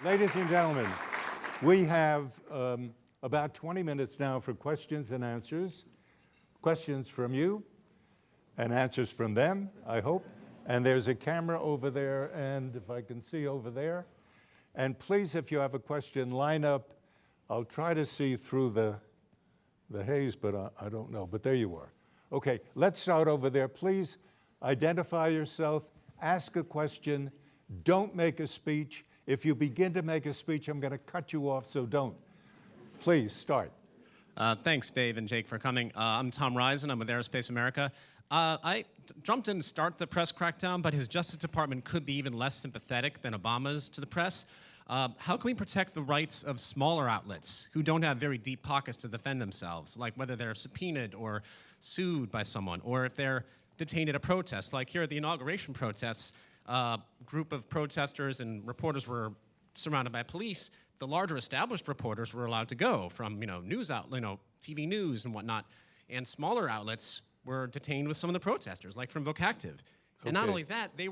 Ladies and gentlemen, we have about 20 minutes now for questions and answers. Questions from you and answers from them, I hope. And there's a camera over there, and if I can see over there. And please, if you have a question, line up. I'll try to see through the haze, but I don't know. But there you are. Okay, let's start over there. Please identify yourself, ask a question, don't make a speech. If you begin to make a speech, I'm going to cut you off, so don't. Please, start. Thanks, Dave and Jake, for coming. I'm Tom Risen. I'm with Aerospace America. I jumped in to start the press crackdown, but his Justice Department could be even less sympathetic than Obama's to the press. How can we protect the rights of smaller outlets who don't have very deep pockets to defend themselves, like whether they're subpoenaed or sued by someone, or if they're detained at a protest? Like here at the inauguration protests, a group of protesters and reporters were surrounded by police. The larger established reporters were allowed to go from, news TV news and whatnot, and smaller outlets were detained with some of the protesters, like from Vocactive. Okay. And not only that, the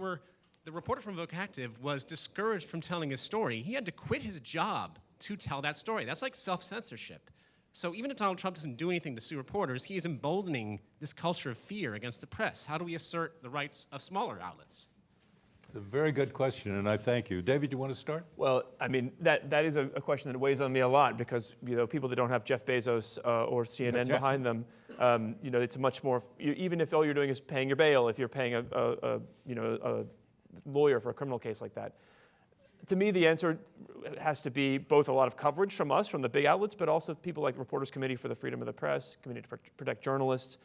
reporter from Vocactive was discouraged from telling his story. He had to quit his job to tell that story. That's like self-censorship. So even if Donald Trump doesn't do anything to sue reporters, he is emboldening this culture of fear against the press. How do we assert the rights of smaller outlets? A very good question, and I thank you. David, you want to start? Well, I mean, that is a question that weighs on me a lot because, people that don't have Jeff Bezos or CNN behind them, it's a much more, even if all you're doing is paying your bail, if you're paying a lawyer for a criminal case like that. To me, the answer has to be both a lot of coverage from us, from the big outlets, but also people like the Reporters Committee for the Freedom of the Press, Committee to Protect Journalists,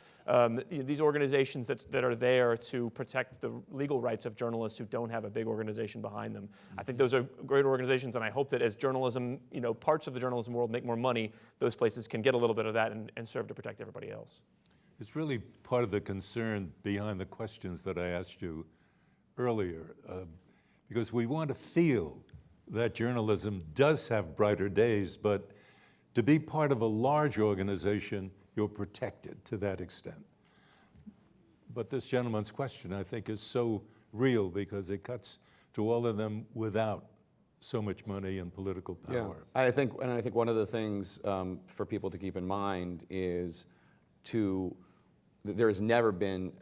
these organizations that are there to protect the legal rights of journalists who don't have a big organization behind them. I think those are great organizations, and I hope that as journalism, parts of the journalism world make more money, those places can get a little bit of that and serve to protect everybody else. It's really part of the concern behind the questions that I asked you earlier. Because we want to feel that journalism does have brighter days, but to be part of a large organization, you're protected to that extent. But this gentleman's question, I think, is so real because it cuts to all of them without so much money and political power. Yeah. I think one of the things for people to keep in mind is it's never been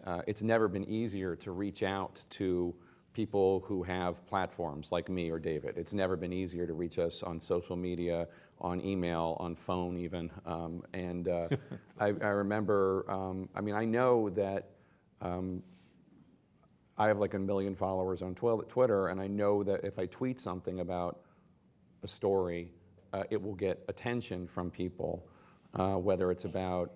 easier to reach out to people who have platforms like me or David. It's never been easier to reach us on social media, on email, on phone even. I remember, I know that I have like 1 million followers on Twitter, and I know that if I tweet something about a story, it will get attention from people, whether it's about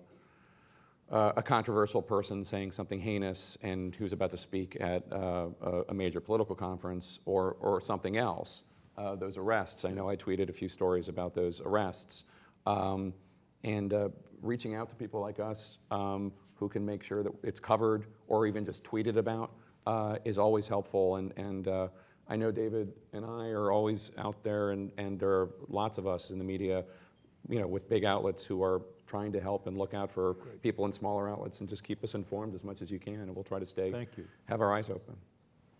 a controversial person saying something heinous and who's about to speak at a major political conference or something else. Those arrests, I know I tweeted a few stories about those arrests. Reaching out to people like us who can make sure that it's covered or even just tweeted about is always helpful. And I know David and I are always out there, and there are lots of us in the media, with big outlets who are trying to help and look out for people in smaller outlets, and just keep us informed as much as you can, and we'll try to have our eyes open.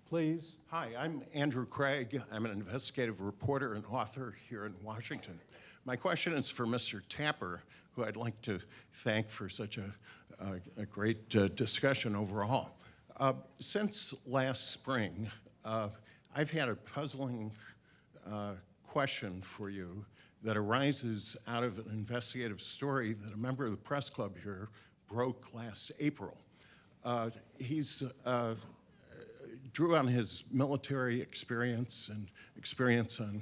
Please. Hi, I'm Andrew Craig. I'm an investigative reporter and author here in Washington. My question is for Mr. Tapper, who I'd like to thank for such a great discussion overall. Since last spring, I've had a puzzling question for you that arises out of an investigative story that a member of the press club here broke last April. He's drew on his military experience and experience on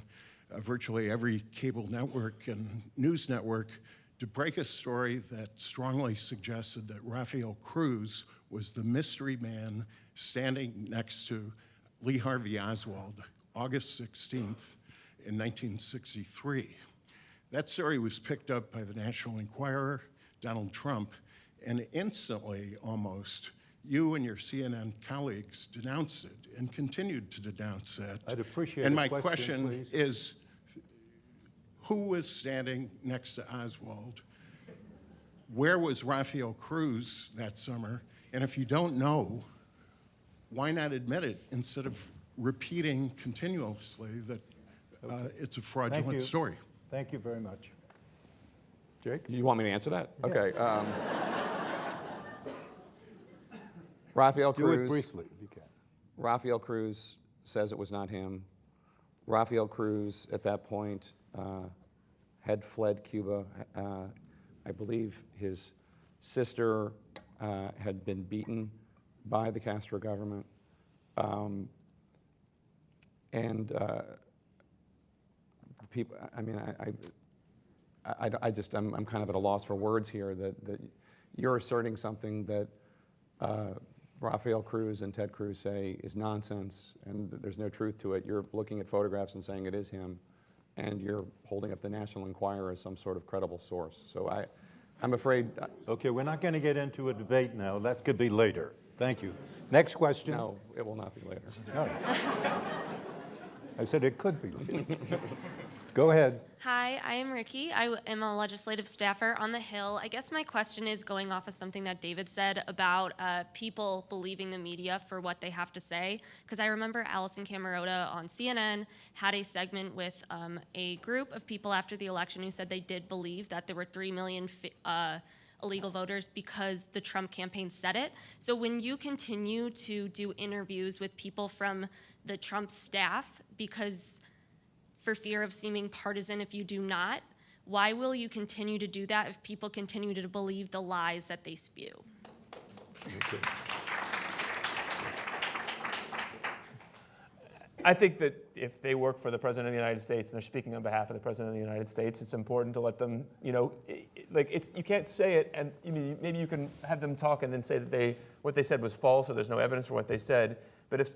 virtually every cable network and news network to break a story that strongly suggested that Rafael Cruz was the mystery man standing next to Lee Harvey Oswald, August 16th in 1963. That story was picked up by the National Enquirer, Donald Trump, and instantly, almost, you and your CNN colleagues denounced it and continued to denounce that. I'd appreciate And a my question, question is, who was standing next to Oswald? Where was Rafael Cruz that summer? And if you don't know, why not admit it instead of repeating continuously that It's a fraudulent story. Thank you very much. Jake? You want me to answer that? Okay. Rafael Do it Cruz. briefly, if you can. Rafael Cruz says it was not him. Rafael Cruz, at that point, had fled Cuba. I believe his sister had been beaten by the Castro government. People, I mean, I'm kind of at a loss for words here that you're asserting something that Rafael Cruz and Ted Cruz say is nonsense and there's no truth to it. You're looking at photographs and saying it is him, and you're holding up the National Enquirer as some sort of credible source. So I'm afraid. Okay, we're not going to get into a debate now. That could be later. Thank you. Next question. No, it will not be later. No. I said it could be later. Go ahead. Hi, I am Ricky. I am a legislative staffer on the Hill. I guess my question is going off of something that David said about people believing the media for what they have to say. Because I remember Alison Camerota on CNN had a segment with a group of people after the election who said they did believe that there were 3 million illegal voters because the Trump campaign said it. So when you continue to do interviews with people from the Trump staff, because for fear of seeming partisan if you do not, why will you continue to do that if people continue to believe the lies that they spew? Okay. I think that if they work for the President of the United States and they're speaking on behalf of the President of the United States, it's important to let them, you can't say it and maybe you can have them talk and then say that what they said was false or there's no evidence for what they said. But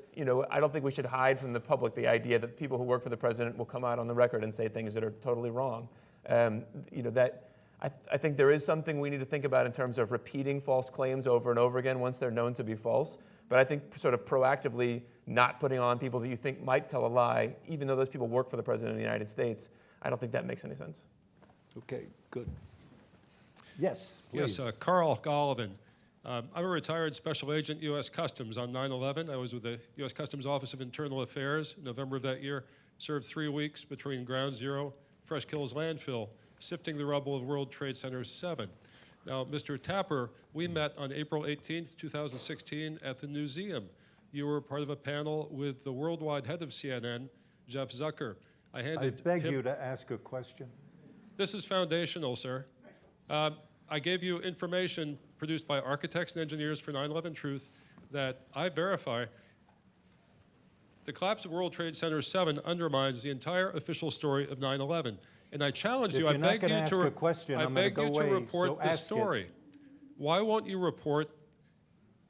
I don't think we should hide from the public the idea that people who work for the president will come out on the record and say things that are totally wrong. I think there is something we need to think about in terms of repeating false claims over and over again once they're known to be false. But I think sort of proactively not putting on people that you think might tell a lie, even though those people work for the president of the United States, I don't think that makes any sense. Okay, good. Yes, please. Yes, Carl Gollivan. I'm a retired special agent, U.S. Customs. On 9/11, I was with the U.S. Customs Office of Internal Affairs. In November of that year, served 3 weeks between Ground Zero, Fresh Kills Landfill, sifting the rubble of World Trade Center 7. Now, Mr. Tapper, we met on April 18th, 2016 at the Newseum. You were part of a panel with the worldwide head of CNN, Jeff Zucker. I beg you to ask a question. This is foundational, sir. I gave you information produced by architects and engineers for 9/11 Truth that I verify. The collapse of World Trade Center 7 undermines the entire official story of 9/11. And I challenged you, I begged you to report the story. Why won't you report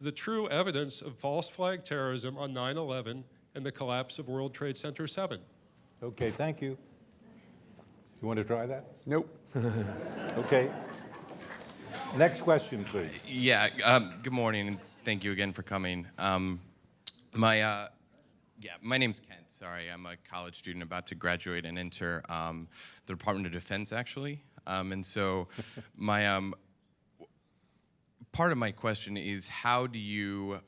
the true evidence of false flag terrorism on 9/11 and the collapse of World Trade Center 7? Okay, thank you. You want to try that? Nope. Okay. Next question, please. Yeah, good morning, and thank you again for coming. My name's Kent. Sorry, I'm a college student about to graduate and enter the Department of Defense, actually. And so my part of my question is, how do you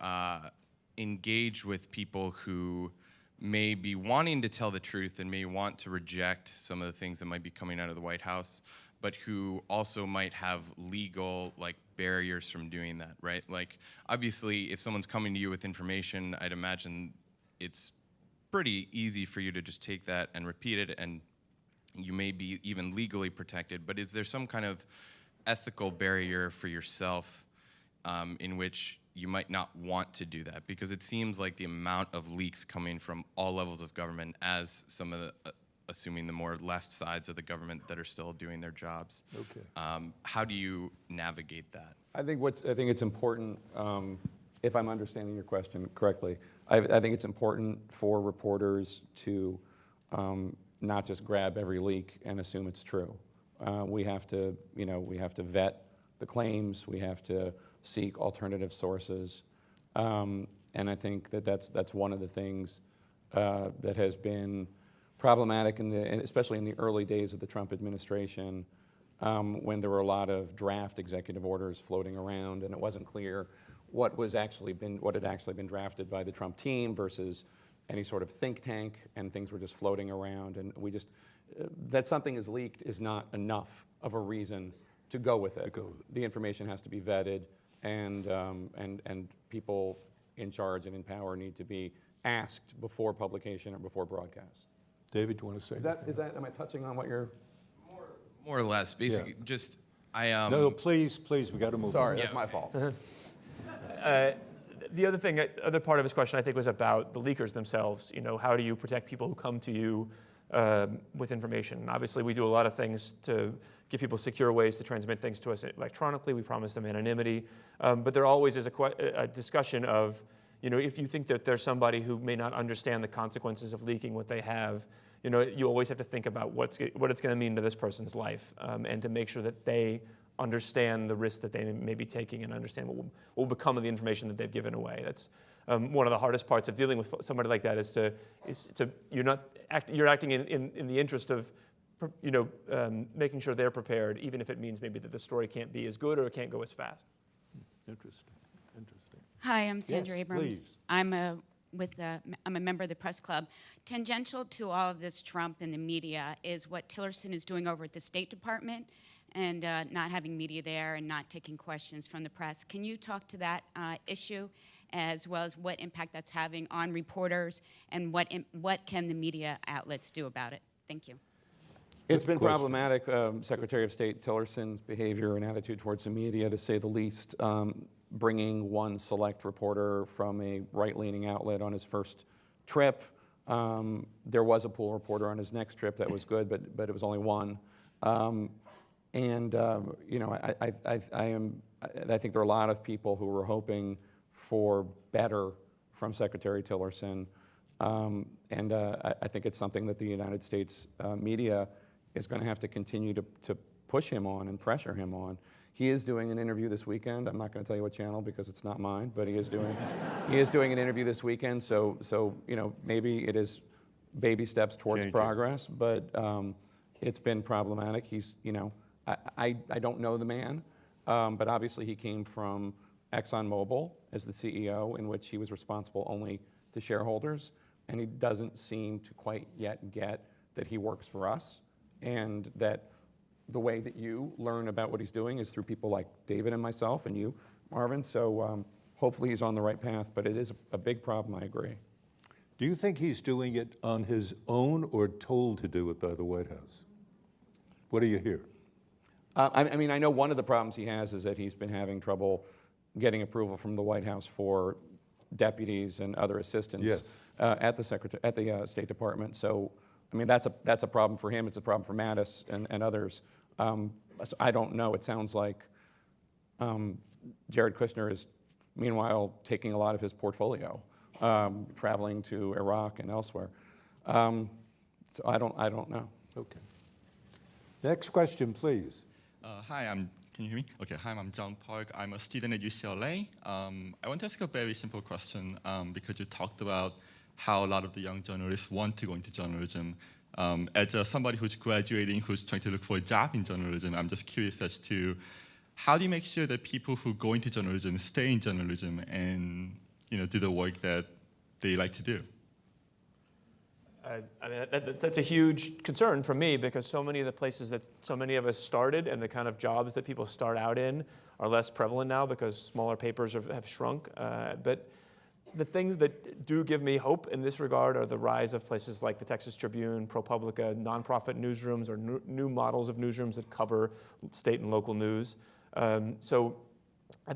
engage with people who may be wanting to tell the truth and may want to reject some of the things that might be coming out of the White House, but who also might have legal barriers from doing that, right? Like, obviously, if someone's coming to you with information, I'd imagine it's pretty easy for you to just take that and repeat it, and you may be even legally protected. But is there some kind of ethical barrier for yourself in which you might not want to do that? Because it seems like the amount of leaks coming from all levels of government, as some of the assuming the more left sides of the government that are still doing their jobs. Okay. How do you navigate that? I think it's important, if I'm understanding your question correctly, I think it's important for reporters to not just grab every leak and assume it's true. We have to vet the claims. We have to seek alternative sources, and I think that's one of the things that has been problematic, especially in the early days of the Trump administration, when there were a lot of draft executive orders floating around, and it wasn't clear what had actually been drafted by the Trump team versus any sort of think tank, and things were just floating around. And we just, that something is leaked is not enough of a reason to go with it. The information has to be vetted, and people in charge and in power need to be asked before publication or before broadcast. David, do you want to say? Am I touching on what you're? More or less, basically, just No, please, we got to move on. Sorry, that's my fault. The other part of his question, I think, was about the leakers themselves. You know, how do you protect people who come to you with information? And obviously, we do a lot of things to give people secure ways to transmit things to us electronically. We promise them anonymity. But there always is a discussion of, you know, if you think that there's somebody who may not understand the consequences of leaking what they have, you know, you always have to think about what it's going to mean to this person's life, and to make sure that they understand the risk that they may be taking and understand what will become of the information that they've given away. That's one of the hardest parts of dealing with somebody like that is you're acting in the interest of, you know, making sure they're prepared, even if it means maybe that the story can't be as good or it can't go as fast. Interesting. Hi, I'm Sandra Yes, Abrams. please. I'm a member of the press club. Tangential to all of this Trump and the media is what Tillerson is doing over at the State Department, and not having media there and not taking questions from the press. Can you talk to that issue, as well as what impact that's having on reporters, and what can the media outlets do about it? Thank you. It's been question. problematic, Secretary of State Tillerson's behavior and attitude towards the media, to say the least. Bringing one select reporter from a right-leaning outlet on his first trip. There was a pool reporter on his next trip that was good, but it was only one. You know, I think there are a lot of people who were hoping for better from Secretary Tillerson, I think it's something that the United States media is going to have to continue to push him on and pressure him on. He is doing an interview this weekend. I'm not going to tell you what channel because it's not mine, but he is doing an interview this weekend. So you know, maybe it is baby steps towards progress, but it's been problematic. He's, you know, I don't know the man, but obviously he came from ExxonMobil as the CEO, in which he was responsible only to shareholders, and he doesn't seem to quite yet get that he works for us, and that the way that you learn about what he's doing is through people like David and myself and you, Marvin. So hopefully he's on the right path, but it is a big problem, I agree. Do you think he's doing it on his own or told to do it by the White House? What do you hear? I mean, I know one of the problems he has is that he's been having trouble getting approval from the White House for deputies and other assistants at the State Department. So, I mean, that's a problem for him. It's a problem for Mattis and others. So I don't know. It sounds like Jared Kushner is, meanwhile, taking a lot of his portfolio, traveling to Iraq and elsewhere. So I don't know. Okay. Next question, please. Hi, can you hear me? Okay, hi, I'm John Park. I'm a student at UCLA. I want to ask a very simple question because you talked about how a lot of the young journalists want to go into journalism. As somebody who's graduating, who's trying to look for a job in journalism, I'm just curious as to how do you make sure that people who go into journalism stay in journalism and, you know, do the work that they like to do? I mean, that's a huge concern for me, because so many of the places that so many of us started and the kind of jobs that people start out in are less prevalent now because smaller papers have shrunk. But the things that do give me hope in this regard are the rise of places like the Texas Tribune, ProPublica, nonprofit newsrooms, or new models of newsrooms that cover state and local news. So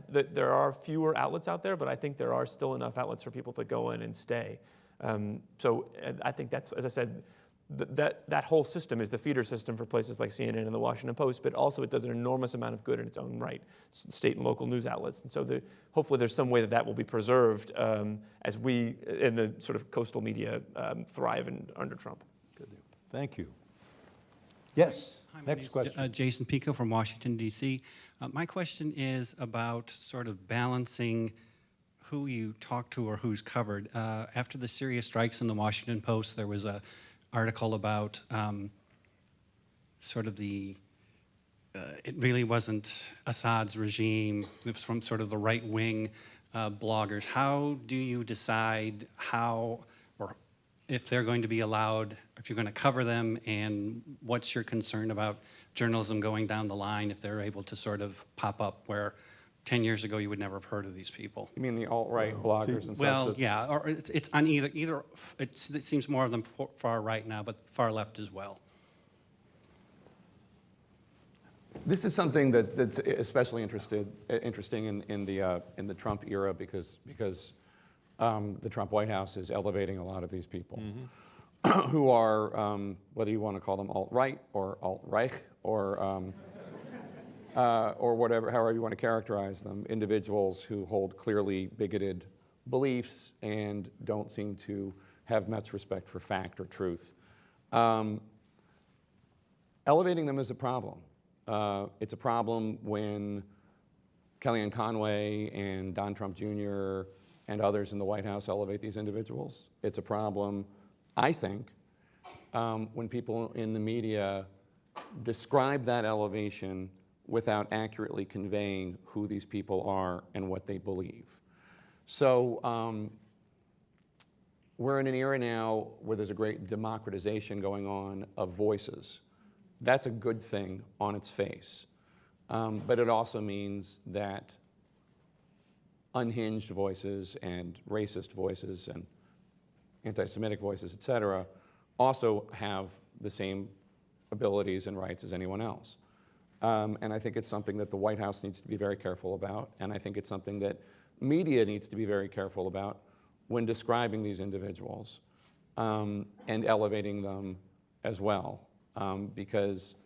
there are fewer outlets out there, but I think there are still enough outlets for people to go in and stay. So I think that's, as I said, that whole system is the feeder system for places like CNN and the Washington Post, but also it does an enormous amount of good in its own right, state and local news outlets. And so hopefully there's some way that will be preserved as we, in the sort of coastal media, thrive under Trump. Good deal. Thank you. Yes, Hi, my next question. Jason Pico from Washington, D.C. My question is about sort of balancing who you talk to or who's covered. After the Syria strikes in the Washington Post, there was an article about sort of it really wasn't Assad's regime. It was from sort of the right-wing bloggers. How do you decide how or if they're going to be allowed, if you're going to cover them, and what's your concern about journalism going down the line if they're able to sort of pop up where 10 years ago you would never have heard of these people? You mean the alt-right bloggers and such? Well, that's- yeah, or it's on either it seems more of them far right now, but far left as well. This is something that's especially interesting in the Trump era because the Trump White House is elevating a lot of these people who are, whether you want to call them alt-right or alt-reich or whatever, however you want to characterize them, individuals who hold clearly bigoted beliefs and don't seem to have much respect for fact or truth. Elevating them is a problem. It's a problem when Kellyanne Conway and Don Trump Jr. and others in the White House elevate these individuals. It's a problem, I think, when people in the media describe that elevation without accurately conveying who these people are and what they believe. So we're in an era now where there's a great democratization going on of voices. That's a good thing on its face. But it also means that unhinged voices and racist voices and anti-Semitic voices, et cetera, also have the same abilities and rights as anyone else. And I think it's something that the White House needs to be very careful about, and I think it's something that media needs to be very careful about when describing these individuals and elevating them as well. Because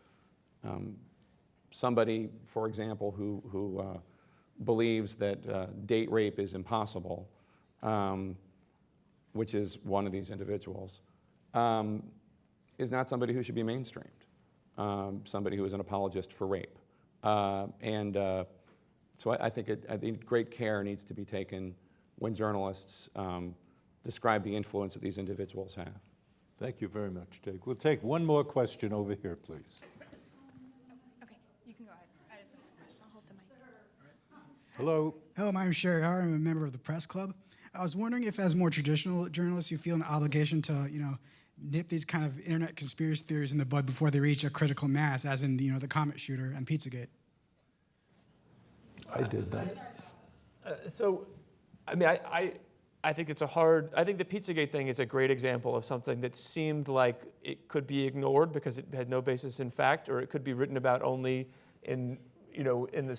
somebody, for example, who believes that date rape is impossible, which is one of these individuals, is not somebody who should be mainstreamed. Somebody who is an apologist for rape. So I think great care needs to be taken when journalists describe the influence that these individuals have. Thank you very much, Jake. We'll take one more question over here, please. Okay, you can go ahead. I just have a question. I'll hold the mic. Hello. Hello, my name is Sherry Howard. I'm a member of the Press Club. I was wondering if, as more traditional journalists, you feel an obligation to, nip these kind of internet conspiracy theories in the bud before they reach a critical mass, as in, the Comet shooter and Pizzagate. I did that. I think it's I think the Pizzagate thing is a great example of something that seemed like it could be ignored because it had no basis in fact, or it could be written about only in the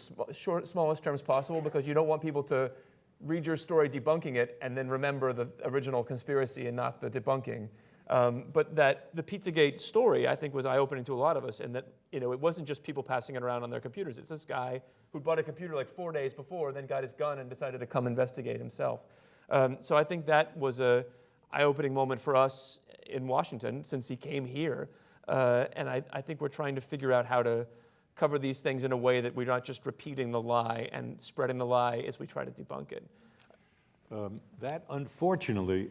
smallest terms possible, because you don't want people to read your story debunking it and then remember the original conspiracy and not the debunking. But that the Pizzagate story, I think, was eye-opening to a lot of us, and that it wasn't just people passing it around on their computers. It's this guy who bought a computer like 4 days before, then got his gun and decided to come investigate himself. So I think that was a eye-opening moment for us in Washington since he came here. And I think we're trying to figure out how to cover these things in a way that we're not just repeating the lie and spreading the lie as we try to debunk it. That, unfortunately,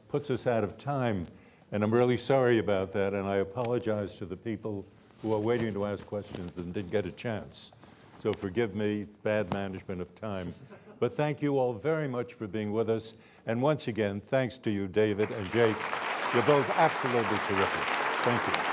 puts us out of time, and I'm really sorry about that, and I apologize to the people who are waiting to ask questions and didn't get a chance. So forgive me, bad management of time. But thank you all very much for being with us. And once again, thanks to you, David and Jake. You're both absolutely terrific. Thank you.